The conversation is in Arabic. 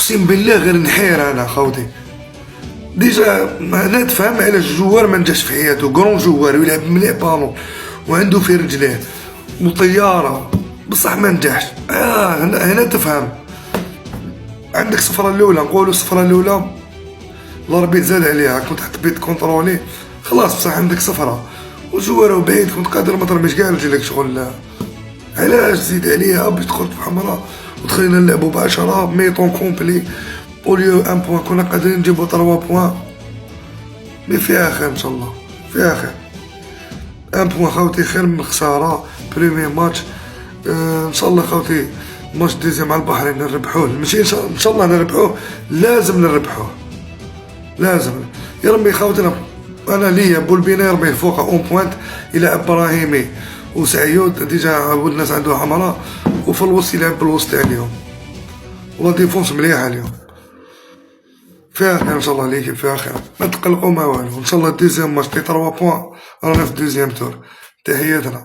اقسم بالله غير نحير انا خاوتي. ديجا انا تفهم علاش الجوار ما نجحش في حياته، كرون جوار ويلعب مليح بالون وعنده في رجليه وطياره، بصح ما نجحش. هنا تفهم. عندك الصفرة الاولى، نقولوا الصفرة الاولى الاربيت زاد عليها، كنت حبيت كونترولي خلاص، بصح عندك صفرة وجوار بعيد، كنت قادر ما ترميش كاع رجلك شغل. علاش تزيد عليها باش تدخل في حمراء وتخلينا نلعبوا ب10 ميطون كومبلي اوليو ان بوان، كنا قادرين نجيبو 3 بوان. مي فيها خير ان شاء الله، فيها خير. ان بوان خاوتي خير من الخسارة. بريمي ماتش ان شاء الله خاوتي، ماتش ديزي مع البحرين نربحوه، ماشي ان شاء الله نربحوه، لازم نربحوه، لازم. يا ربي خاوتنا، انا ليا بولبينا يربي فوق اون بوانت الى ابراهيمي وسعيود، ديجا ولد الناس عنده حمراء، وفي الوسط يلعب بالوسط عليهم، ولا ديفونس مليحه اليوم. فيها خير ان شاء الله ليكيب، فيها خير، ما تقلقوا ما والو. ان شاء الله دوزيام ماتش 3 بوان، رانا في دوزيام تور. تحياتنا.